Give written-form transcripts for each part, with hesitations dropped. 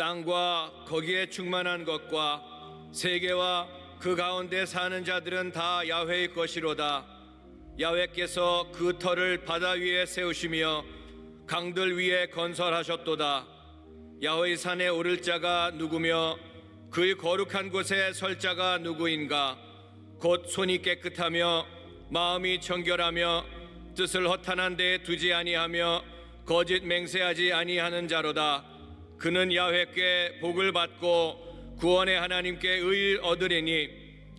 땅과 거기에 충만한 것과 세계와 그 가운데 사는 자들은 다 야훼의 것이로다. 야훼께서 그 터를 바다 위에 세우시며 강들 위에 건설하셨도다. 야훼의 산에 오를 자가 누구며 그의 거룩한 곳에 설 자가 누구인가? 곧 손이 깨끗하며 마음이 정결하며 뜻을 허탄한 데에 두지 아니하며 거짓 맹세하지 아니하는 자로다. 그는 야훼께 복을 받고 구원의 하나님께 의를 얻으리니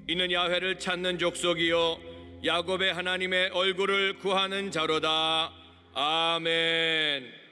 이는 야훼를 찾는 족속이요 야곱의 하나님의 얼굴을 구하는 자로다. 아멘.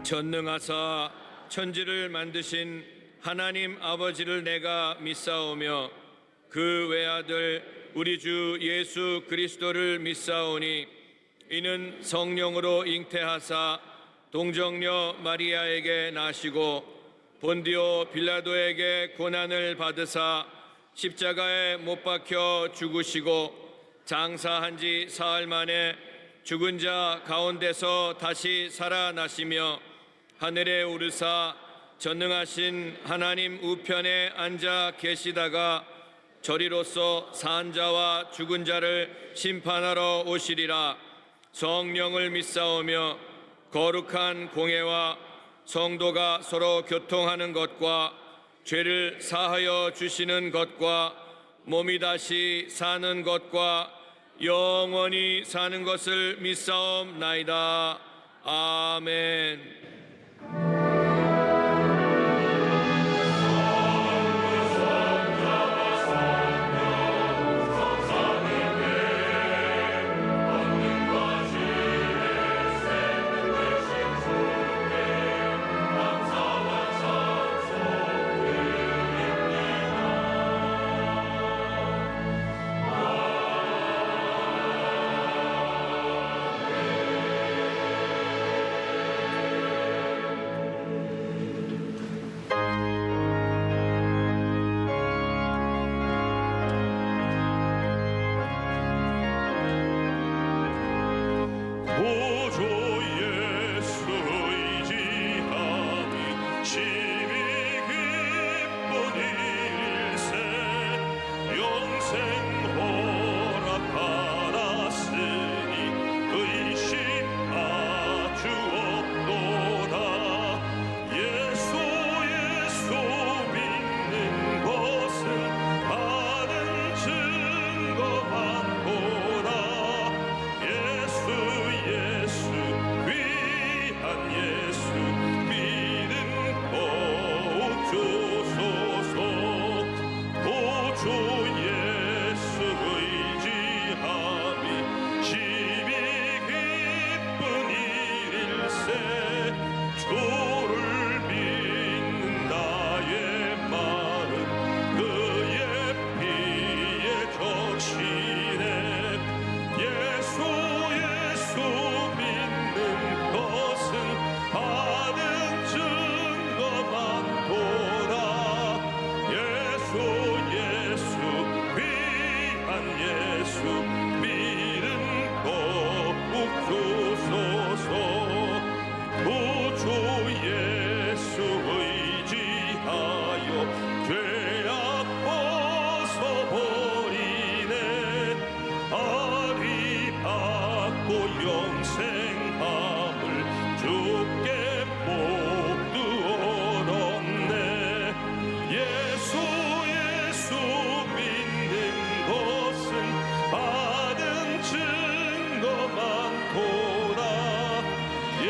전능하사 천지를 만드신 하나님 아버지를 내가 믿사오며 그 외아들 우리 주 예수 그리스도를 믿사오니 이는 성령으로 잉태하사 동정녀 마리아에게 나시고 본디오 빌라도에게 고난을 받으사 십자가에 못 박혀 죽으시고 장사한 지 사흘 만에 죽은 자 가운데서 다시 살아나시며 하늘에 오르사 전능하신 하나님 우편에 앉아 계시다가 저리로서 산 자와 죽은 자를 심판하러 오시리라. 성령을 믿사오며 거룩한 공회와 성도가 서로 교통하는 것과 죄를 사하여 주시는 것과 몸이 다시 사는 것과 영원히 사는 것을 믿사옵나이다. 아멘.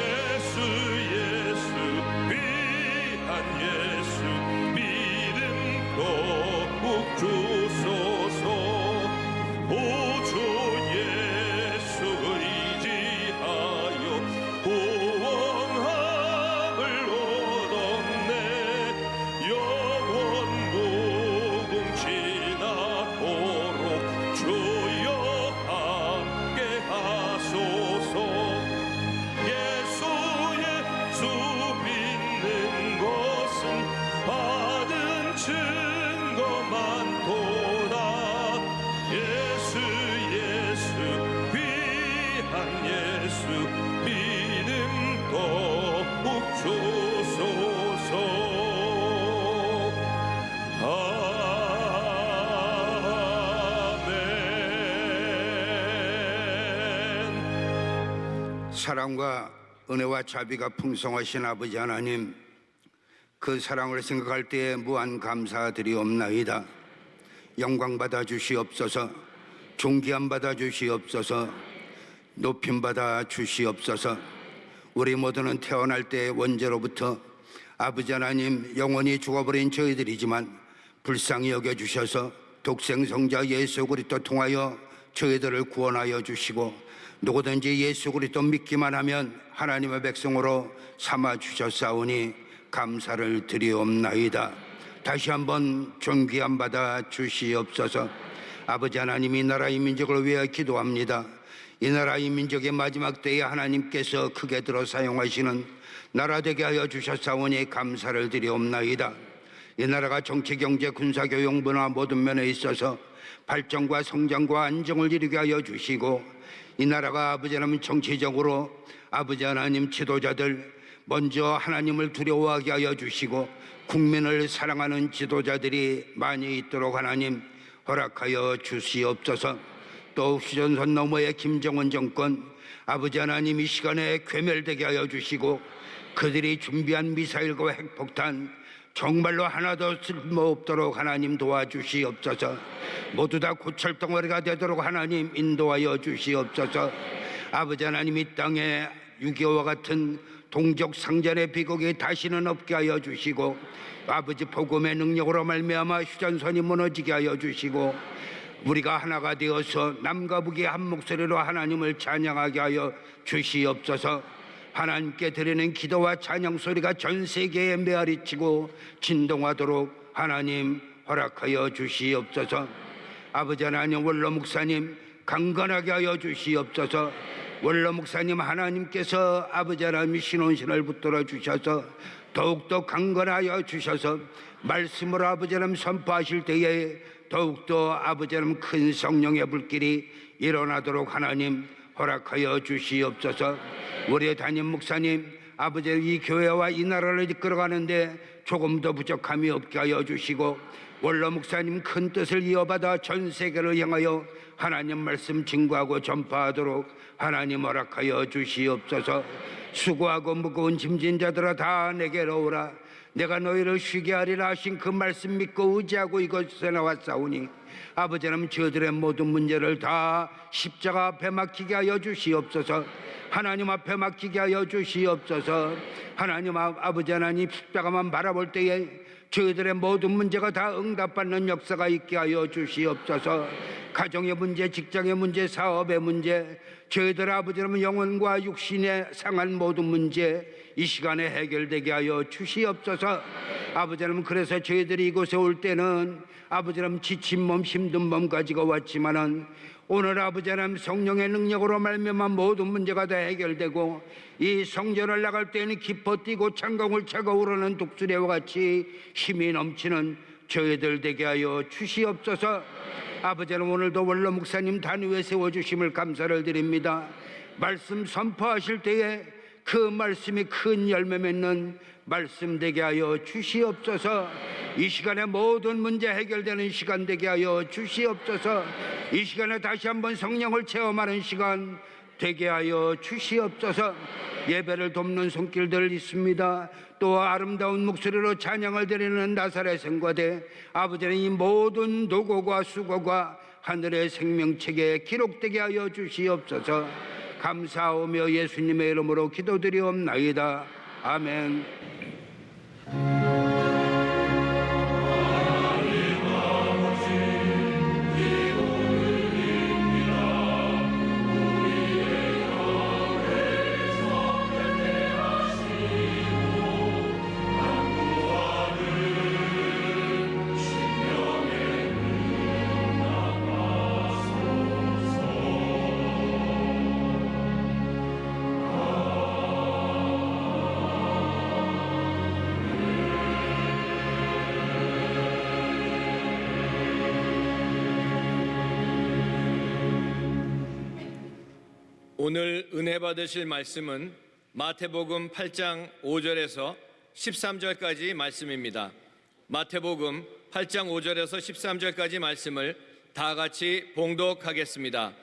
예수 예수 믿음 더욱 주소서. 아멘. 사랑과 은혜와 자비가 풍성하신 아버지 하나님, 그 사랑을 생각할 때에 무한 감사드리옵나이다. 영광 받아 주시옵소서. 존귀함 받아 주시옵소서. 높임 받아 주시옵소서. 우리 모두는 태어날 때 원죄로부터 아버지 하나님 영원히 죽어버린 저희들이지만 불쌍히 여겨주셔서 독생성자 예수 그리스도 통하여 저희들을 구원하여 주시고 누구든지 예수 그리스도 믿기만 하면 하나님의 백성으로 삼아 주셨사오니 감사를 드리옵나이다. 다시 한번 존귀함 받아 주시옵소서. 아버지 하나님, 이 나라의 민족을 위하여 기도합니다. 이 나라의 민족의 마지막 때에 하나님께서 크게 들어 사용하시는 나라 되게 하여 주셨사오니 감사를 드리옵나이다. 이 나라가 정치, 경제, 군사, 교육, 문화 모든 면에 있어서 발전과 성장과 안정을 이루게 하여 주시고, 이 나라가 아버지 하나님 정치적으로 아버지 하나님 지도자들 먼저 하나님을 두려워하게 하여 주시고 국민을 사랑하는 지도자들이 많이 있도록 하나님 허락하여 주시옵소서. 또 휴전선 너머의 김정은 정권 아버지 하나님 이 시간에 괴멸되게 하여 주시고 그들이 준비한 미사일과 핵폭탄 정말로 하나도 쓸모없도록 하나님 도와주시옵소서. 모두 다 고철덩어리가 되도록 하나님 인도하여 주시옵소서. 아버지 하나님, 이 땅에 6.25와 같은 동족 상전의 비극이 다시는 없게 하여 주시고 아버지 복음의 능력으로 말미암아 휴전선이 무너지게 하여 주시고 우리가 하나가 되어서 남과 북이 한 목소리로 하나님을 찬양하게 하여 주시옵소서. 하나님께 드리는 기도와 찬양 소리가 전 세계에 메아리치고 진동하도록 하나님 허락하여 주시옵소서. 아버지 하나님, 원로 목사님 강건하게 하여 주시옵소서. 원로 목사님 하나님께서 아버지 하나님 신혼신을 붙들어 주셔서 더욱더 강건하여 주셔서 말씀으로 아버지 하나님 선포하실 때에 더욱더 아버지 하나님 큰 성령의 불길이 일어나도록 하나님 허락하여 주시옵소서. 우리의 담임 목사님 아버지 이 교회와 이 나라를 이끌어가는데 조금 더 부족함이 없게 하여 주시고 원로 목사님 큰 뜻을 이어받아 전 세계를 향하여 하나님 말씀 증거하고 전파하도록 하나님 허락하여 주시옵소서. 수고하고 무거운 짐진 자들아 다 내게로 오라. 내가 너희를 쉬게 하리라 하신 그 말씀 믿고 의지하고 이곳에 나왔사오니 아버지 하나님 저들의 모든 문제를 다 십자가 앞에 맡기게 하여 주시옵소서. 하나님 앞에 맡기게 하여 주시옵소서. 하나님 아버지 하나님 십자가만 바라볼 때에 저희들의 모든 문제가 다 응답받는 역사가 있게 하여 주시옵소서. 가정의 문제, 직장의 문제, 사업의 문제, 저희들 아버지 하나님 영혼과 육신에 상한 모든 문제 이 시간에 해결되게 하여 주시옵소서. 아버지 하나님, 그래서 저희들이 이곳에 올 때는 아버지 하나님 지친 몸, 힘든 몸 가지고 왔지만은 오늘 아버지 하나님 성령의 능력으로 말미암아 모든 문제가 다 해결되고 이 성전을 나갈 때에는 기뻐 뛰고 창공을 차고 우러는 독수리와 같이 힘이 넘치는 저희들 되게 하여 주시옵소서. 아버지 하나님, 오늘도 원로 목사님 단위에 세워주심을 감사를 드립니다. 말씀 선포하실 때에 그 말씀이 큰 열매 맺는 말씀 되게 하여 주시옵소서. 이 시간에 모든 문제 해결되는 시간 되게 하여 주시옵소서. 이 시간에 다시 한번 성령을 체험하는 시간 되게 하여 주시옵소서. 예배를 돕는 손길들 있습니다. 또 아름다운 목소리로 찬양을 드리는 나사렛 성가대 아버지는 이 모든 노고가 수고가 하늘의 생명책에 기록되게 하여 주시옵소서. 감사하며 예수님의 이름으로 기도드리옵나이다. 아멘. 오늘 은혜 받으실 말씀은 마태복음 8장 5절에서 13절까지 말씀입니다. 마태복음 8장 5절에서 13절까지 말씀을 다 같이 봉독하겠습니다.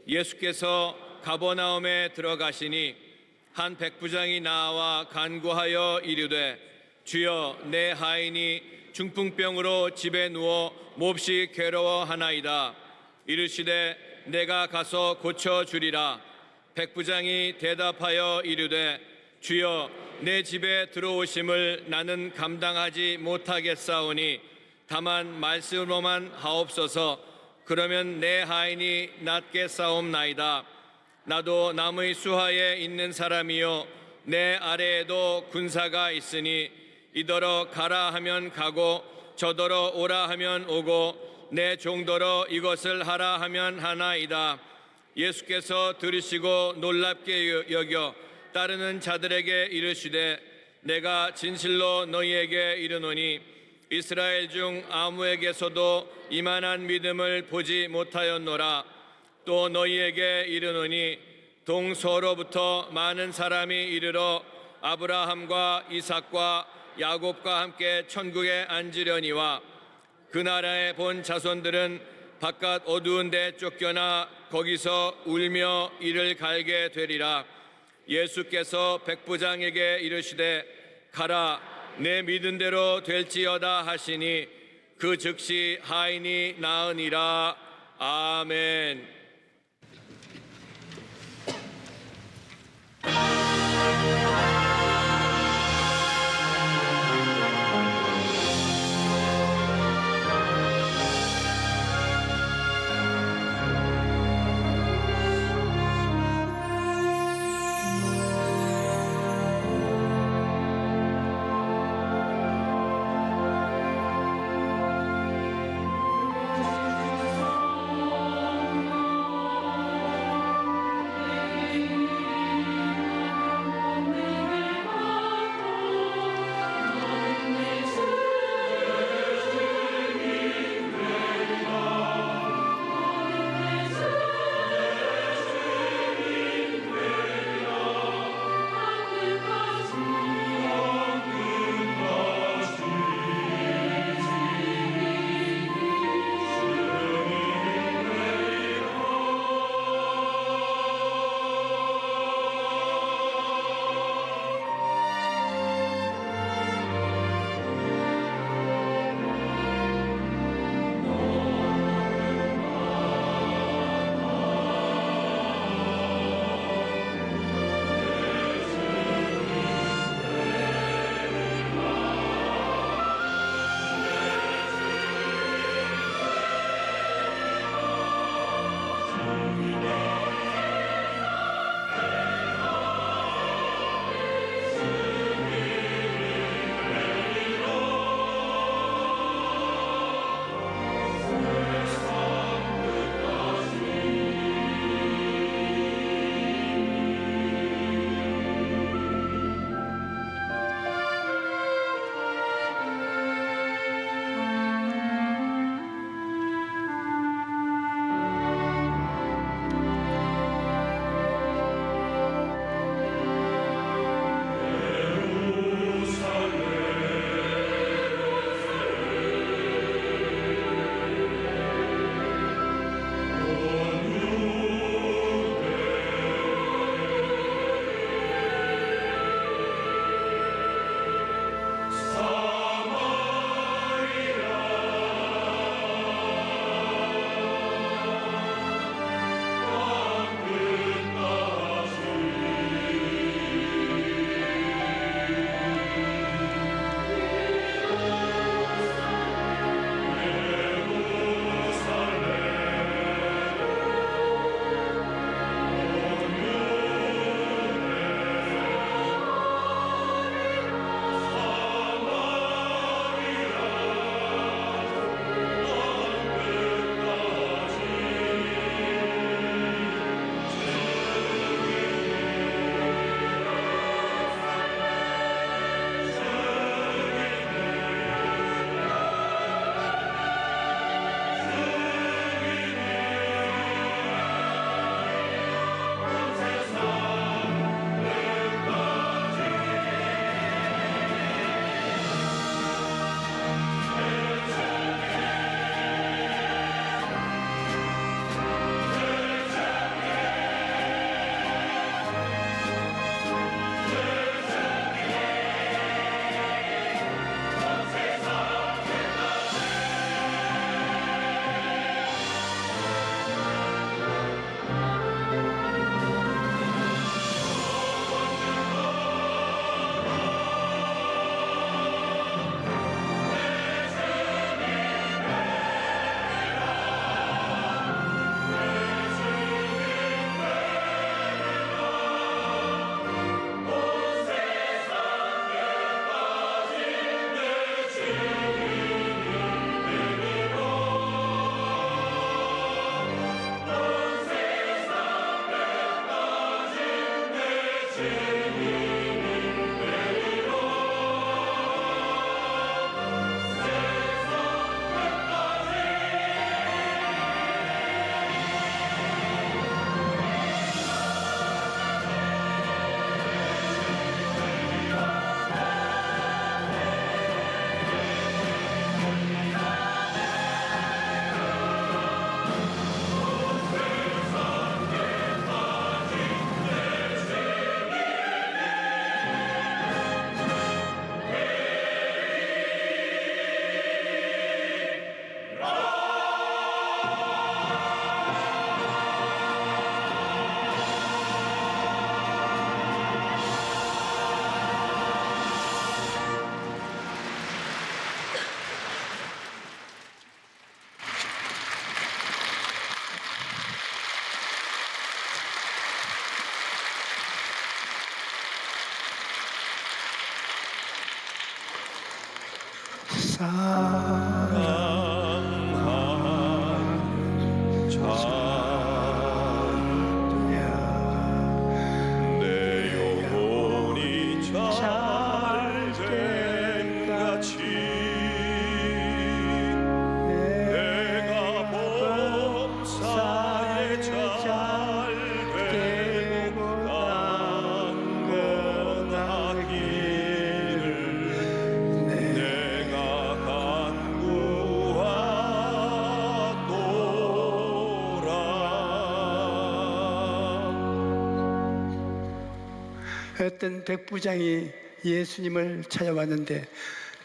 예수께서 가버나움에 들어가시니 한 백부장이 나와 간구하여 이르되 주여 내 하인이 중풍병으로 집에 누워 몹시 괴로워하나이다. 이르시되 내가 가서 고쳐주리라. 백부장이 대답하여 이르되 주여 내 집에 들어오심을 나는 감당하지 못하겠사오니 다만 말씀으로만 하옵소서. 그러면 내 하인이 낫게 싸움나이다. 나도 남의 수하에 있는 사람이요 내 아래에도 군사가 있으니 이더러 가라 하면 가고 저더러 오라 하면 오고 내 종더러 이것을 하라 하면 하나이다. 예수께서 들으시고 놀랍게 여겨 따르는 자들에게 이르시되 내가 진실로 너희에게 이르노니 이스라엘 중 아무에게서도 이만한 믿음을 보지 못하였노라. 또 너희에게 이르노니 동서로부터 많은 사람이 이르러 아브라함과 이삭과 야곱과 함께 천국에 앉으려니와 그 나라에 본 자손들은 바깥 어두운 데 쫓겨나 거기서 울며 이를 갈게 되리라. 예수께서 백부장에게 이르시되 가라 내 믿은 대로 될지어다 하시니 그 즉시 하인이 나으니라. 아멘. 내 영혼이 잘된 같이 내가 범사에 잘되고 강건하기를 내가 어떤 백부장이 예수님을 찾아왔는데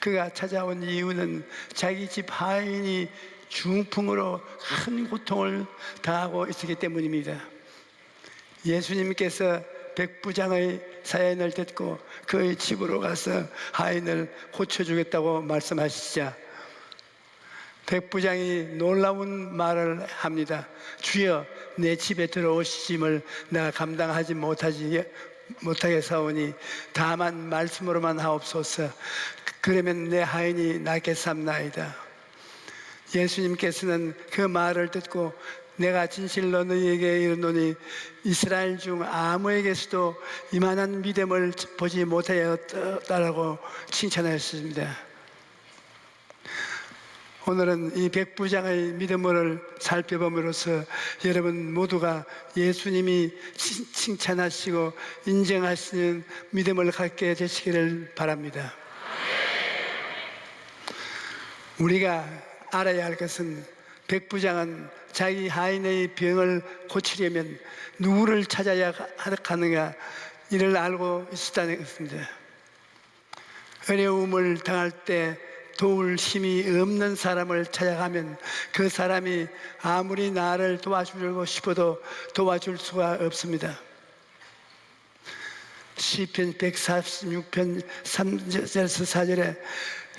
그가 찾아온 이유는 자기 집 하인이 중풍으로 큰 고통을 당하고 있었기 때문입니다. 예수님께서 백부장의 사연을 듣고 그의 집으로 가서 하인을 고쳐주겠다고 말씀하시자 백부장이 놀라운 말을 합니다. 주여, 내 집에 들어오심을 내가 감당하지 못하겠사오니 다만 말씀으로만 하옵소서. 그러면 내 하인이 낫겠사옵나이다. 예수님께서는 그 말을 듣고 내가 진실로 너희에게 이르노니 이스라엘 중 아무에게서도 이만한 믿음을 보지 못하였다라고 칭찬하셨습니다. 오늘은 이 백부장의 믿음을 살펴봄으로써 여러분 모두가 예수님이 칭찬하시고 인정하시는 믿음을 갖게 되시기를 바랍니다. 우리가 알아야 할 것은 백부장은 자기 하인의 병을 고치려면 누구를 찾아야 하는가 이를 알고 있었다는 것입니다. 어려움을 당할 때 도울 힘이 없는 사람을 찾아가면 그 사람이 아무리 나를 도와주고 싶어도 도와줄 수가 없습니다. 시편 146편 3절에서 4절에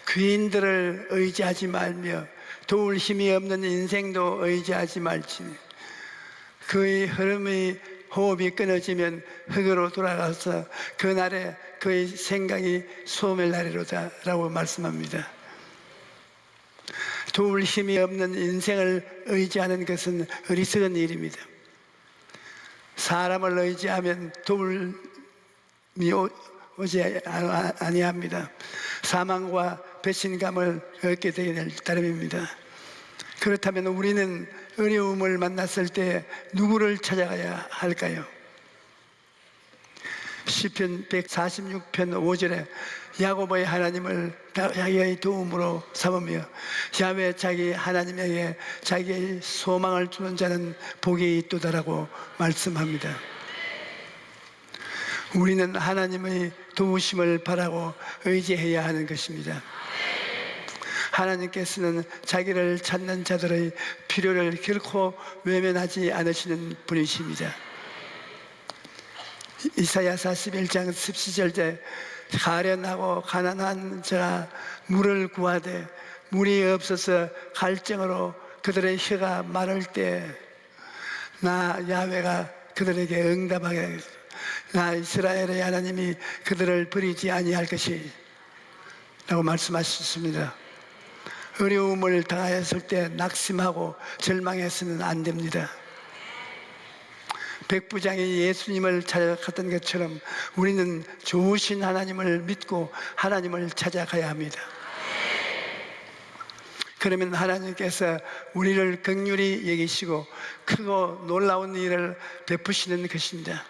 귀인들을 의지하지 말며 도울 힘이 없는 인생도 의지하지 말지니 그의 흐름의 호흡이 끊어지면 흙으로 돌아가서 그날에 그의 생각이 소멸하리로다 라고 말씀합니다. 도울 힘이 없는 인생을 의지하는 것은 어리석은 일입니다. 사람을 의지하면 도움이 오지 아니합니다. 사망과 배신감을 얻게 되는 따름입니다. 그렇다면 우리는 어려움을 만났을 때 누구를 찾아가야 할까요? 시편 146편 5절에 야곱의 하나님을 자기의 도움으로 삼으며 야훼 자기 하나님에게 자기의 소망을 두는 자는 복이 있도다라고 말씀합니다. 우리는 하나님의 도우심을 바라고 의지해야 하는 것입니다. 하나님께서는 자기를 찾는 자들의 필요를 결코 외면하지 않으시는 분이십니다. 이사야 41장 17절에 가련하고 가난한 자가 물을 구하되 물이 없어서 갈증으로 그들의 혀가 마를 때 나 야훼가 그들에게 응답하게 하겠다. 나 이스라엘의 하나님이 그들을 버리지 아니할 것이 라고 말씀하셨습니다. 어려움을 당하였을 때 낙심하고 절망해서는 안 됩니다. 백부장이 예수님을 찾아갔던 것처럼 우리는 좋으신 하나님을 믿고 하나님을 찾아가야 합니다. 그러면 하나님께서 우리를 긍휼히 여기시고 크고 놀라운 일을 베푸시는 것입니다.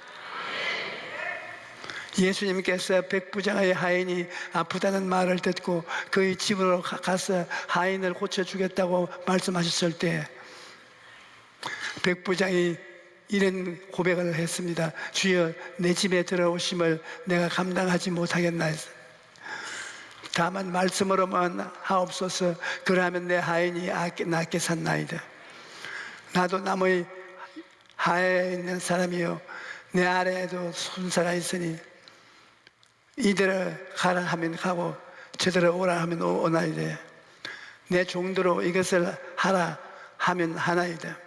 예수님께서 백부장의 하인이 아프다는 말을 듣고 그의 집으로 가서 하인을 고쳐주겠다고 말씀하셨을 때 백부장이 이런 고백을 했습니다. 주여, 내 집에 들어오심을 내가 감당하지 못하겠나이다. 다만 말씀으로만 하옵소서. 그러하면 내 하인이 낫게 샀나이다. 나도 남의 하에 있는 사람이요, 내 아래에도 손사가 있으니 이대로 가라 하면 가고 저대로 오라 하면 오나이다. 내 종대로 이것을 하라 하면 하나이다.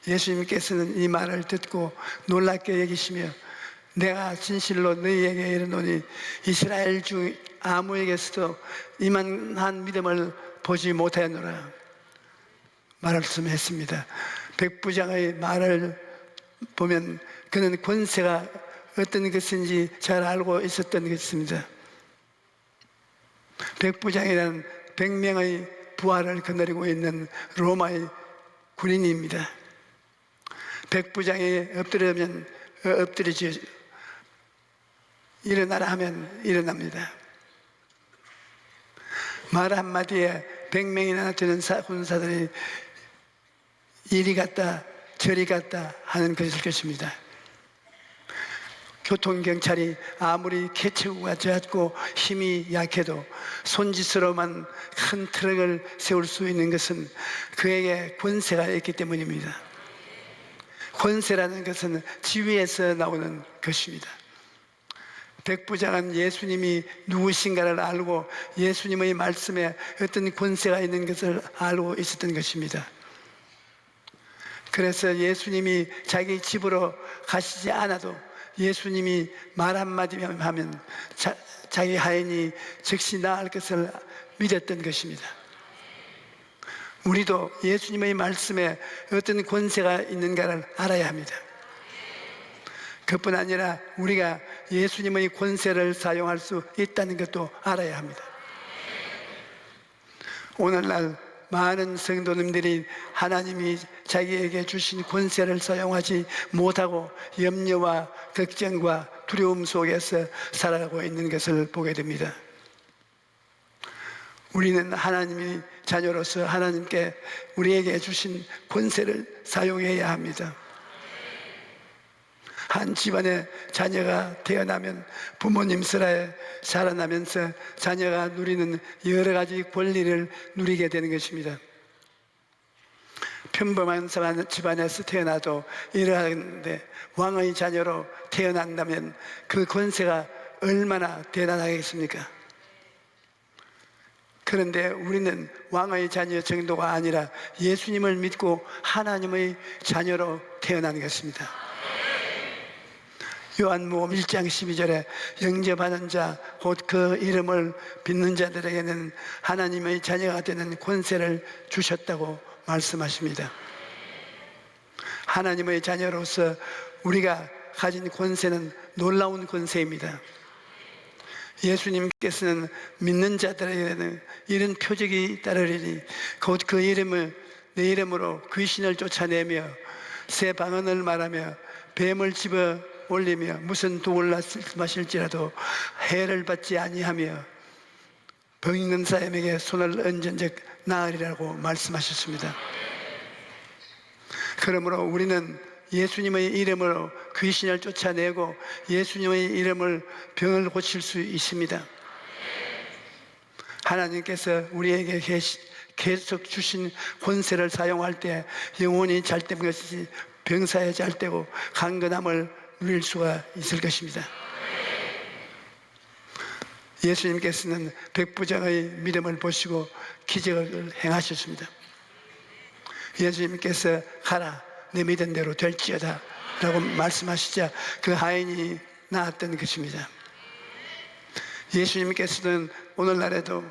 예수님께서는 이 말을 듣고 놀랍게 여기시며 내가 진실로 너희에게 이르노니 이스라엘 중 아무에게서도 이만한 믿음을 보지 못하였노라 말씀했습니다. 백부장의 말을 보면 그는 권세가 어떤 것인지 잘 알고 있었던 것입니다. 백부장이란 100명의 부하를 거느리고 있는 로마의 군인입니다. 백부장이 엎드리면 엎드리지, 일어나라 하면 일어납니다. 말 한마디에 100명이나 되는 군사들이 이리 갔다 저리 갔다 하는 것일 것입니다. 교통경찰이 아무리 개체구가 작고 힘이 약해도 손짓으로만 큰 트럭을 세울 수 있는 것은 그에게 권세가 있기 때문입니다. 권세라는 것은 지위에서 나오는 것입니다. 백부장은 예수님이 누구신가를 알고 예수님의 말씀에 어떤 권세가 있는 것을 알고 있었던 것입니다. 그래서 예수님이 자기 집으로 가시지 않아도 예수님이 말 한마디 하면 자기 하인이 즉시 나을 것을 믿었던 것입니다. 우리도 예수님의 말씀에 어떤 권세가 있는가를 알아야 합니다. 그뿐 아니라 우리가 예수님의 권세를 사용할 수 있다는 것도 알아야 합니다. 오늘날 많은 성도님들이 하나님이 자기에게 주신 권세를 사용하지 못하고 염려와 걱정과 두려움 속에서 살아가고 있는 것을 보게 됩니다. 우리는 하나님의 자녀로서 하나님께 우리에게 주신 권세를 사용해야 합니다. 한 집안에 자녀가 태어나면 부모님 슬하에 자라나면서 자녀가 누리는 여러 가지 권리를 누리게 되는 것입니다. 평범한 집안에서 태어나도 이러한데 왕의 자녀로 태어난다면 그 권세가 얼마나 대단하겠습니까? 그런데 우리는 왕의 자녀 정도가 아니라 예수님을 믿고 하나님의 자녀로 태어난 것입니다. 요한복음 1장 12절에 영접하는 자 곧 그 이름을 믿는 자들에게는 하나님의 자녀가 되는 권세를 주셨다고 말씀하십니다. 하나님의 자녀로서 우리가 가진 권세는 놀라운 권세입니다. 예수님께서는 믿는 자들에게는 이런 표적이 따르리니 곧 그 이름을 내 이름으로 귀신을 쫓아내며 새 방언을 말하며 뱀을 집어 올리며 무슨 독을 마실지라도 해를 받지 아니하며 병 있는 사람에게 손을 얹은 적 나으리라고 말씀하셨습니다. 그러므로 우리는 예수님의 이름으로 귀신을 쫓아내고 예수님의 이름을 병을 고칠 수 있습니다. 하나님께서 우리에게 계속 주신 권세를 사용할 때 영혼이 잘된 것이지 병사에 잘되고 강건함을 누릴 수가 있을 것입니다. 예수님께서는 백부장의 믿음을 보시고 기적을 행하셨습니다. 예수님께서 가라 내 믿은 대로 될지어다 라고 말씀하시자 그 하인이 나았던 것입니다. 예수님께서는 오늘날에도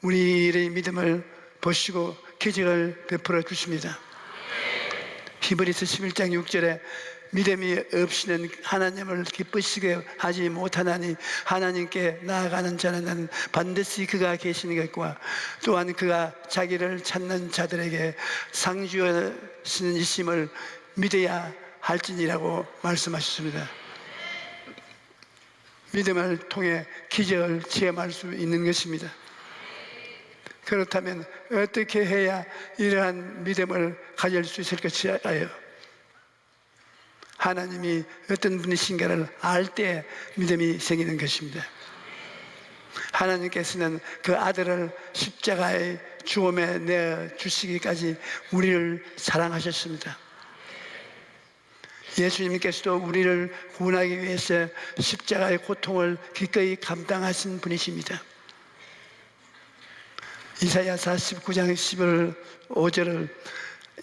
우리의 믿음을 보시고 기적을 베풀어 주십니다. 히브리서 11장 6절에 믿음이 없이는 하나님을 기쁘시게 하지 못하나니 하나님께 나아가는 자는 반드시 그가 계시는 것과 또한 그가 자기를 찾는 자들에게 상 주시는 이심을 믿어야 할지니라고 말씀하셨습니다. 믿음을 통해 기적을 체험할 수 있는 것입니다. 그렇다면 어떻게 해야 이러한 믿음을 가질 수 있을 것일까요? 하나님이 어떤 분이신가를 알 때 믿음이 생기는 것입니다. 하나님께서는 그 아들을 십자가의 죽음에 내어 주시기까지 우리를 사랑하셨습니다. 예수님께서도 우리를 구원하기 위해서 십자가의 고통을 기꺼이 감당하신 분이십니다. 이사야 49장 15절을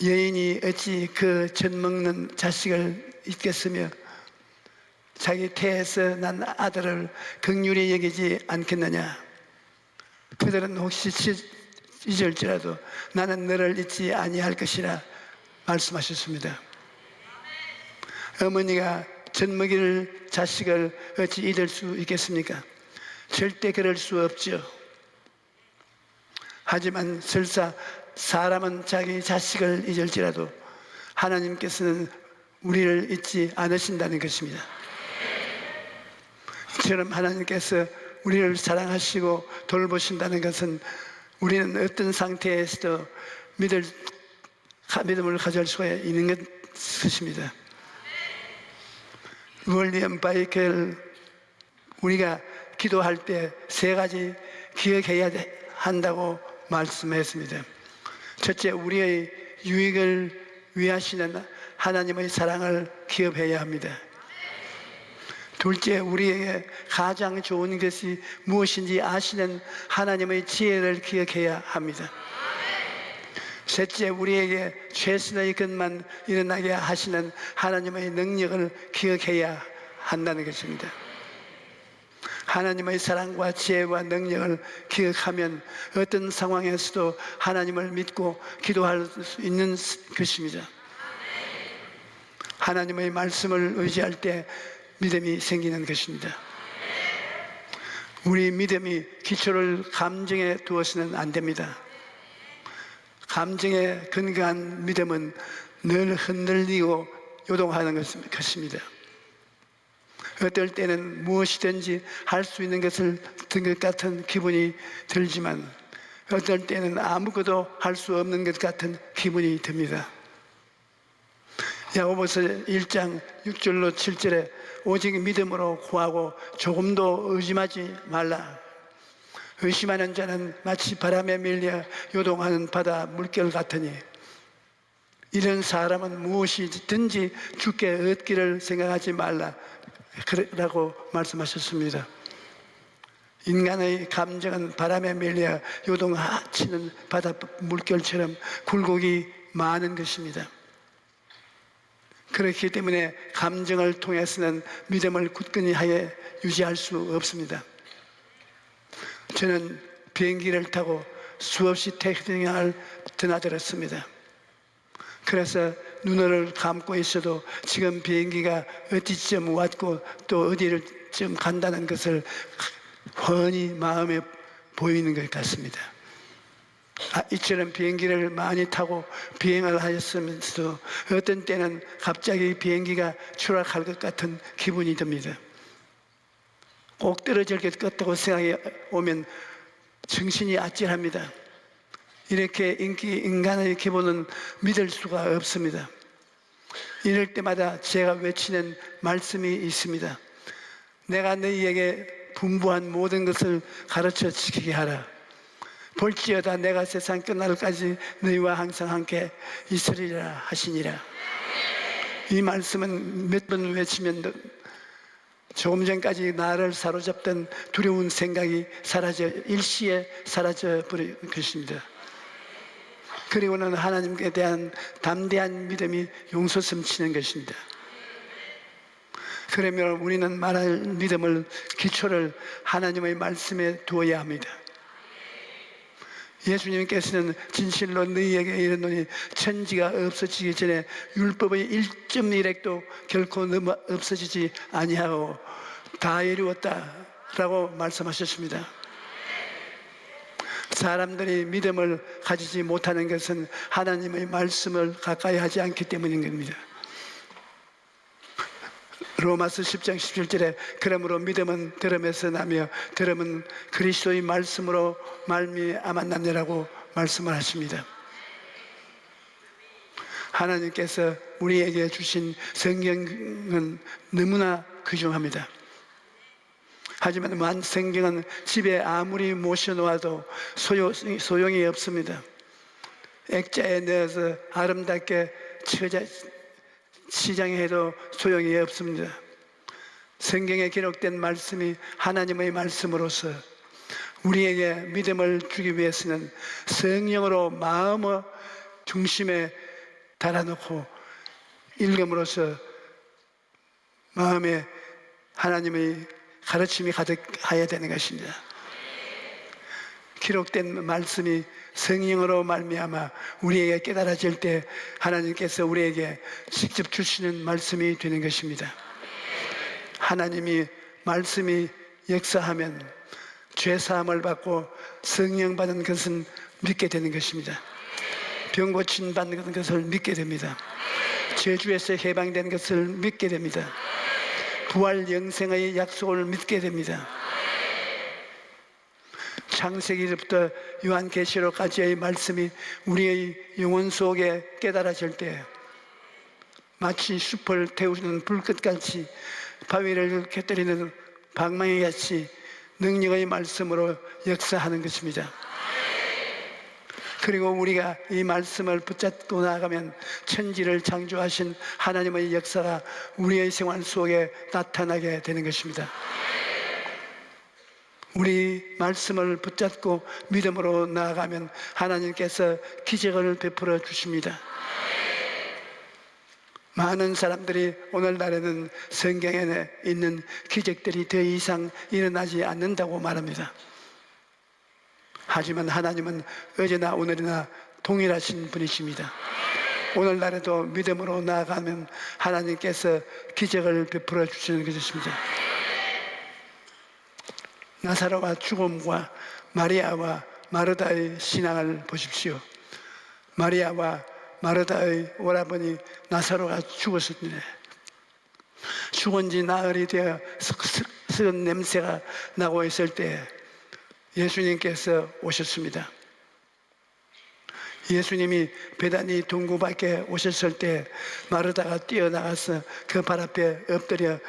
여인이 어찌 그 젖먹는 자식을 잊겠으며 자기 태에서 난 아들을 긍휼히 여기지 않겠느냐. 그들은 혹시 잊을지라도 나는 너를 잊지 아니할 것이라 말씀하셨습니다. 어머니가 젖먹일 자식을 어찌 잊을 수 있겠습니까? 절대 그럴 수 없죠. 하지만 설사 사람은 자기 자식을 잊을지라도 하나님께서는 우리를 잊지 않으신다는 것입니다. 이처럼 하나님께서 우리를 사랑하시고 돌보신다는 것은 우리는 어떤 상태에서도 믿음을 가질 수가 있는 것입니다. 윌리엄 바이켈, 우리가 기도할 때 세 가지 기억해야 한다고 말씀했습니다. 첫째, 우리의 유익을 위하시는 하나님의 사랑을 기억해야 합니다. 둘째, 우리에게 가장 좋은 것이 무엇인지 아시는 하나님의 지혜를 기억해야 합니다. 셋째, 우리에게 최선의 것만 일어나게 하시는 하나님의 능력을 기억해야 한다는 것입니다. 하나님의 사랑과 지혜와 능력을 기억하면 어떤 상황에서도 하나님을 믿고 기도할 수 있는 것입니다. 하나님의 말씀을 의지할 때 믿음이 생기는 것입니다. 우리 믿음이 기초를 감정에 두어서는 안 됩니다. 감정에 근거한 믿음은 늘 흔들리고 요동하는 것입니다. 어떨 때는 무엇이든지 할 수 있는 것을 든 것 같은 기분이 들지만 어떨 때는 아무것도 할 수 없는 것 같은 기분이 듭니다. 야고보서 1장 6절로 7절에 오직 믿음으로 구하고 조금도 의심하지 말라. 의심하는 자는 마치 바람에 밀려 요동하는 바다 물결 같으니 이런 사람은 무엇이든지 주께 얻기를 생각하지 말라 라고 말씀하셨습니다. 인간의 감정은 바람에 밀려 요동치는 바다 물결처럼 굴곡이 많은 것입니다. 그렇기 때문에 감정을 통해서는 믿음을 굳건히 하여 유지할 수 없습니다. 저는 비행기를 타고 수없이 태평양을 드나들었습니다. 그래서 눈을 감고 있어도 지금 비행기가 어디쯤 왔고 또 어디를 좀 간다는 것을 훤히 마음에 보이는 것 같습니다. 이처럼 비행기를 많이 타고 비행을 하였으면서도 어떤 때는 갑자기 비행기가 추락할 것 같은 기분이 듭니다. 꼭 떨어질 것 같다고 생각이 오면 정신이 아찔합니다. 이렇게 인간의 기본은 믿을 수가 없습니다. 이럴 때마다 제가 외치는 말씀이 있습니다. 내가 너희에게 분부한 모든 것을 가르쳐 지키게 하라. 볼지어다 내가 세상 끝날까지 너희와 항상 함께 있으리라 하시니라. 이 말씀은 몇 번 외치면 조금 전까지 나를 사로잡던 두려운 생각이 일시에 사라져 버릴 것입니다. 그리고는 하나님께 대한 담대한 믿음이 용솟음치는 것입니다. 그러면 우리는 말할 믿음을 기초를 하나님의 말씀에 두어야 합니다. 예수님께서는 진실로 너희에게 이르노니 천지가 없어지기 전에 율법의 1.1획도 결코 없어지지 아니하고 다 이루었다라고 말씀하셨습니다. 사람들이 믿음을 가지지 못하는 것은 하나님의 말씀을 가까이 하지 않기 때문인 겁니다. 로마서 10장 17절에 그러므로 믿음은 들음에서 나며 들음은 그리스도의 말씀으로 말미암았느니라고 말씀을 하십니다. 하나님께서 우리에게 주신 성경은 너무나 귀중합니다. 하지만 성경은 집에 아무리 모셔놓아도 소용이 없습니다. 액자에 넣어서 아름답게 시장해도 소용이 없습니다. 성경에 기록된 말씀이 하나님의 말씀으로서 우리에게 믿음을 주기 위해서는 성령으로 마음의 중심에 달아놓고 읽음으로써 마음에 하나님의 가르침이 가득하여야 되는 것입니다. 기록된 말씀이 성령으로 말미암아 우리에게 깨달아질 때 하나님께서 우리에게 직접 주시는 말씀이 되는 것입니다. 하나님이 말씀이 역사하면 죄사함을 받고 성령 받은 것은 믿게 되는 것입니다. 병 고침 받는 것을 믿게 됩니다. 저주에서 해방된 것을 믿게 됩니다. 부활 영생의 약속을 믿게 됩니다. 창세기부터 요한계시록까지의 말씀이 우리의 영혼 속에 깨달아질 때 마치 숲을 태우는 불꽃같이 바위를 곁들이는 방망이같이 능력의 말씀으로 역사하는 것입니다. 그리고 우리가 이 말씀을 붙잡고 나아가면 천지를 창조하신 하나님의 역사가 우리의 생활 속에 나타나게 되는 것입니다. 우리 말씀을 붙잡고 믿음으로 나아가면 하나님께서 기적을 베풀어 주십니다. 많은 사람들이 오늘날에는 성경에 있는 기적들이 더 이상 일어나지 않는다고 말합니다. 하지만 하나님은 어제나 오늘이나 동일하신 분이십니다. 오늘날에도 믿음으로 나아가면 하나님께서 기적을 베풀어 주시는 것입니다. 나사로와 죽음과 마리아와 마르다의 신앙을 보십시오. 마리아와 마르다의 오라버니 나사로가 죽었습니다. 죽은 지 나흘이 되어 썩은 냄새가 나고 있을 때 예수님께서 오셨습니다. 예수님이 베다니 동굴 밖에 오셨을 때 마르다가 뛰어나가서 그 발 앞에 엎드려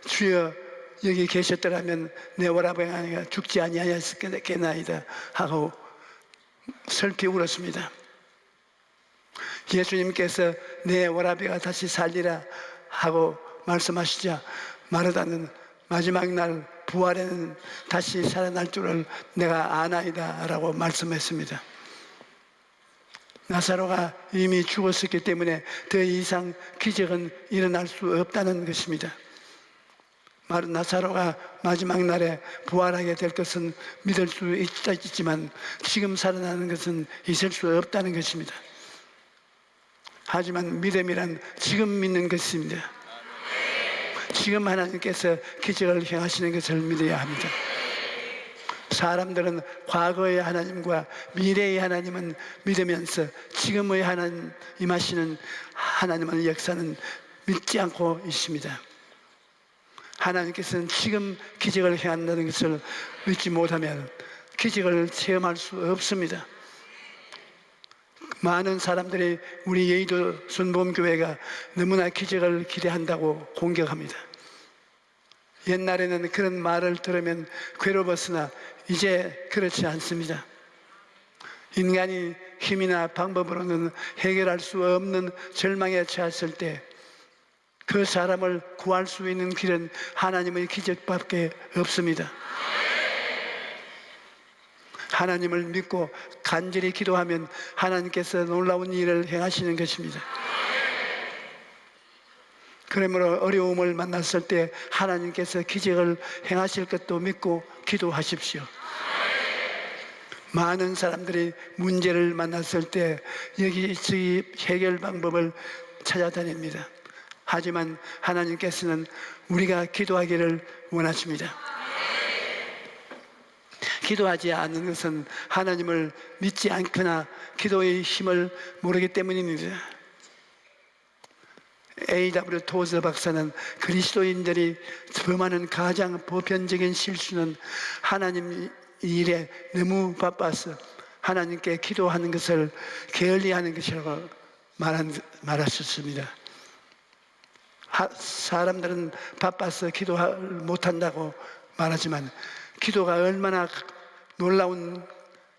주여 여기 계셨더라면 내 오라버니가 죽지 아니하였겠나이다 하고 슬피 울었습니다. 예수님께서 내 오라비가 다시 살리라 하고 말씀하시자 마르다는 마지막 날 부활에는 다시 살아날 줄을 내가 아나이다 라고 말씀했습니다. 나사로가 이미 죽었었기 때문에 더 이상 기적은 일어날 수 없다는 것입니다. 나사로가 마지막 날에 부활하게 될 것은 믿을 수 있지만 지금 살아나는 것은 있을 수 없다는 것입니다. 하지만 믿음이란 지금 믿는 것입니다. 지금 하나님께서 기적을 행하시는 것을 믿어야 합니다. 사람들은 과거의 하나님과 미래의 하나님은 믿으면서 지금의 하나님 임하시는 하나님의 역사는 믿지 않고 있습니다. 하나님께서는 지금 기적을 행한다는 것을 믿지 못하면 기적을 체험할 수 없습니다. 많은 사람들이 우리 여의도 순복음교회가 너무나 기적을 기대한다고 공격합니다. 옛날에는 그런 말을 들으면 괴로웠으나 이제 그렇지 않습니다. 인간이 힘이나 방법으로는 해결할 수 없는 절망에 처했을 때 그 사람을 구할 수 있는 길은 하나님의 기적밖에 없습니다. 하나님을 믿고 간절히 기도하면 하나님께서 놀라운 일을 행하시는 것입니다. 그러므로 어려움을 만났을 때 하나님께서 기적을 행하실 것도 믿고 기도하십시오. 많은 사람들이 문제를 만났을 때 여기저기 해결 방법을 찾아다닙니다. 하지만 하나님께서는 우리가 기도하기를 원하십니다. 기도하지 않는 것은 하나님을 믿지 않거나 기도의 힘을 모르기 때문입니다. A.W. 토저 박사는 그리스도인들이 범하는 가장 보편적인 실수는 하나님 일에 너무 바빠서 하나님께 기도하는 것을 게을리하는 것이라고 말하셨습니다. 사람들은 바빠서 기도 못한다고 말하지만 기도가 얼마나 놀라운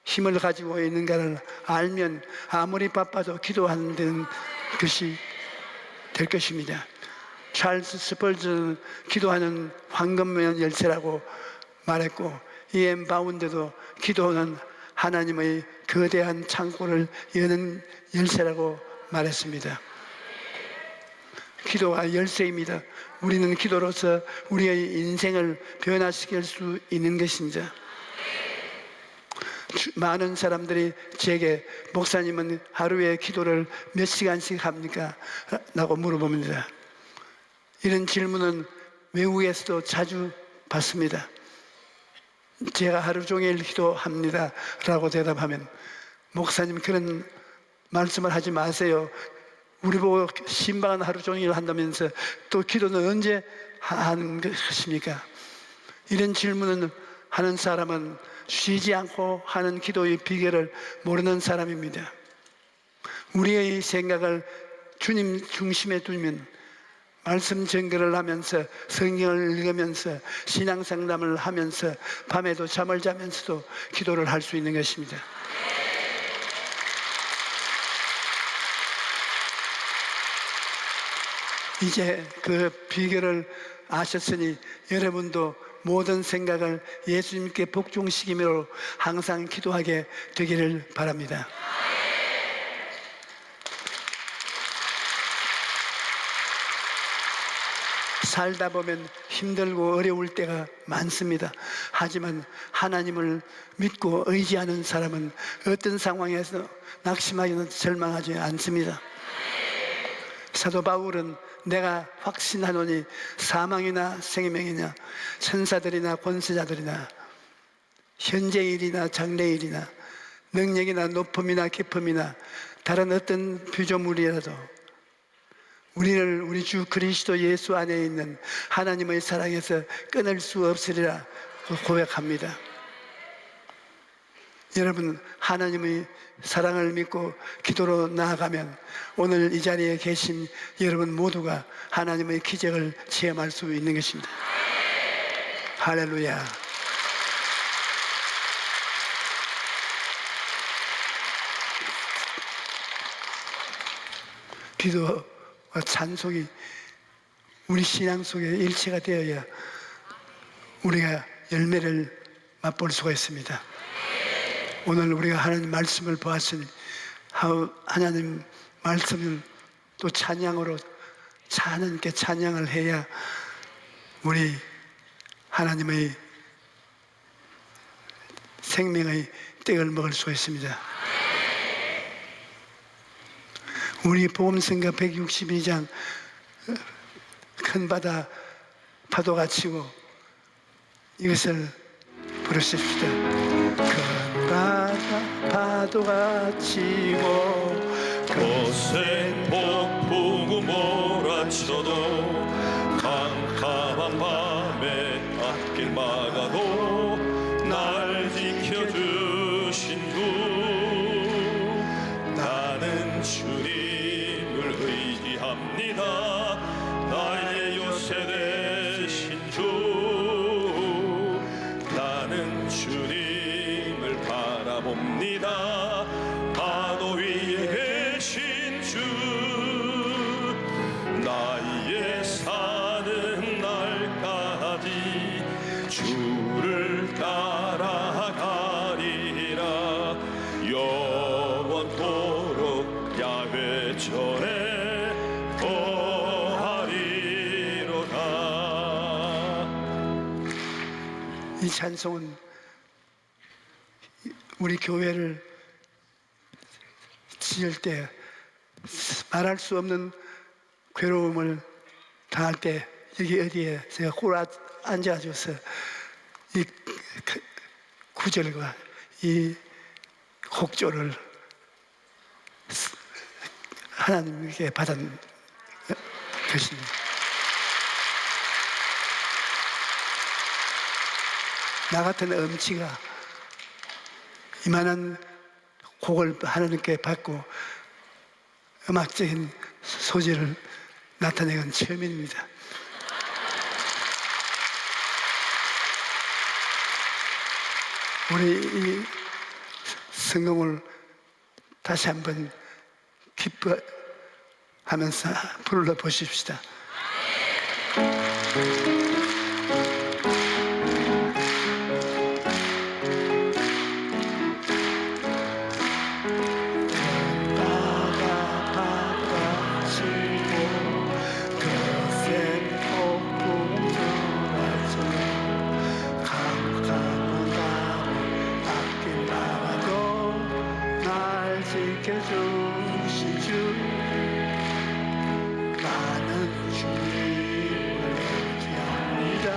힘을 가지고 있는가를 알면 아무리 바빠도 기도하는 것이 될 것입니다. 찰스 스펄전은 기도하는 황금면 열쇠라고 말했고 E.M. 바운드도 기도는 하나님의 거대한 창고를 여는 열쇠라고 말했습니다. 기도가 열쇠입니다. 우리는 기도로서 우리의 인생을 변화시킬 수 있는 것입니다. 많은 사람들이 제게 목사님은 하루에 기도를 몇 시간씩 합니까? 라고 물어봅니다. 이런 질문은 외국에서도 자주 받습니다. 제가 하루 종일 기도합니다 라고 대답하면 목사님 그런 말씀을 하지 마세요. 우리 보고 신방은 하루 종일 한다면서 또 기도는 언제 하는 것입니까? 이런 질문을 하는 사람은 쉬지 않고 하는 기도의 비결을 모르는 사람입니다. 우리의 생각을 주님 중심에 두면 말씀 전개를 하면서 성경을 읽으면서 신앙 상담을 하면서 밤에도 잠을 자면서도 기도를 할 수 있는 것입니다. 이제 그 비결을 아셨으니 여러분도 모든 생각을 예수님께 복종시키며 항상 기도하게 되기를 바랍니다. 살다 보면 힘들고 어려울 때가 많습니다. 하지만 하나님을 믿고 의지하는 사람은 어떤 상황에서 낙심하거나 절망하지 않습니다. 사도 바울은 내가 확신하노니 사망이나 생명이나 천사들이나 권세자들이나 현재일이나 장래일이나 능력이나 높음이나 깊음이나 다른 어떤 피조물이라도 우리를 우리 주 그리스도 예수 안에 있는 하나님의 사랑에서 끊을 수 없으리라 고백합니다. 여러분, 하나님의 사랑을 믿고 기도로 나아가면 오늘 이 자리에 계신 여러분 모두가 하나님의 기적을 체험할 수 있는 것입니다. 할렐루야. 기도와 찬송이 우리 신앙 속에 일체가 되어야 우리가 열매를 맛볼 수가 있습니다. 오늘 우리가 하나님 말씀을 보았으니 하나님 말씀을 또 찬양으로 하나님께 찬양을 해야 우리 하나님의 생명의 떡을 먹을 수가 있습니다. 우리 복음성가 162장 큰 바다 파도가 치고 이것을 부르십시다. 큰 바다 파도가 치고 거센 폭풍우 몰아쳐도 캄캄한 밤에 앞길 막아도 날 지켜주신 주 나는 주님을 의지합니다. 나의 요새 되신 주 나는 주님을 바라봅니다. 파도 위에 계신 주 나의 사는 날까지 주를 따라가리라. 영원토록 야훼 전에 거하리로다. 이 찬송은 우리 교회를 지을 때 말할 수 없는 괴로움을 당할 때 여기 어디에 제가 홀 앉아줘서 이 구절과 이 곡조를 하나님께 받은 것입니다. 나 같은 엄치가 이만한 곡을 하나님께 받고 음악적인 소질을 나타낸 건 처음입니다. 우리 이 성공을 다시 한번 기뻐하면서 불러 보십시다. 지켜주신 주 나는 주님을 의지합니다.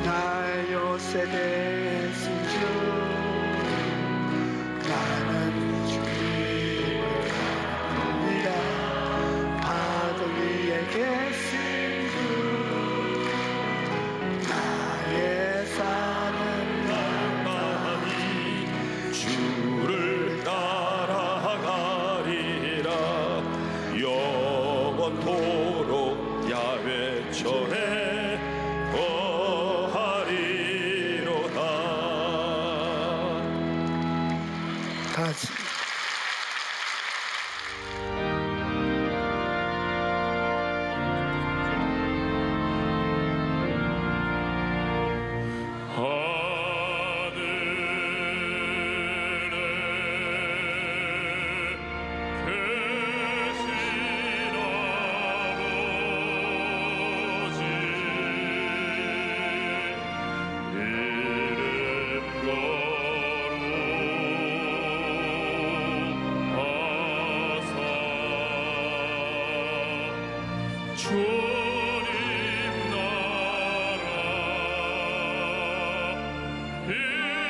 나 요셉의 신주 나는 주님을 바랍니다. 바다 위에 계신 주 나의 사는 나만이 주를 따라가리라. 영원토록 야훼 전에 거하리로다. 다 같이 주님 나라 임하시고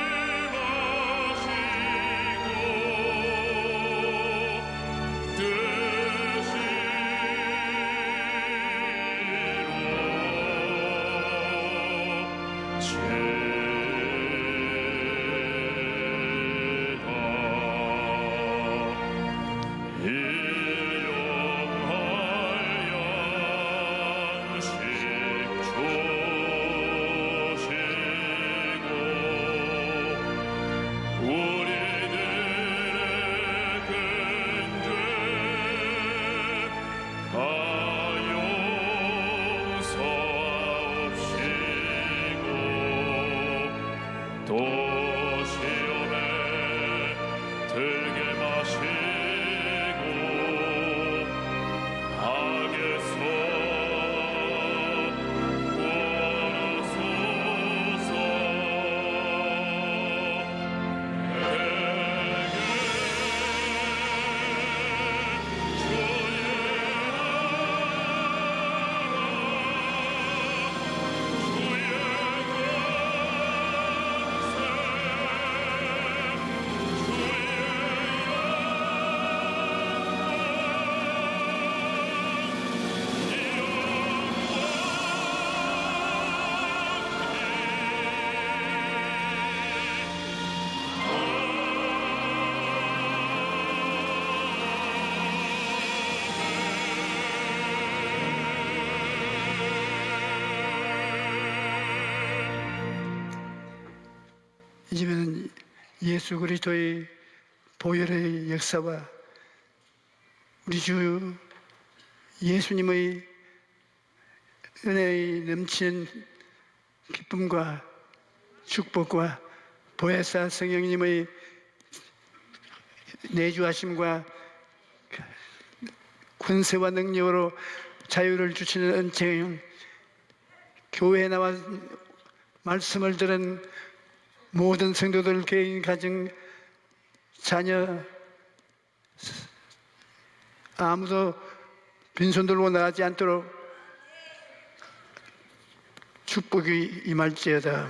도시험에 들게 마시고 악에서 구원하소서. 이제는 예수 그리스도의 보혈의 역사와 우리 주 예수님의 은혜의 넘치는 기쁨과 축복과 보혜사 성령님의 내주하심과 권세와 능력으로 자유를 주시는 은총, 교회에 나와 말씀을 들은 모든 성도들 개인 가정 자녀 아무도 빈손 들고 나가지 않도록 축복이 임할지어다.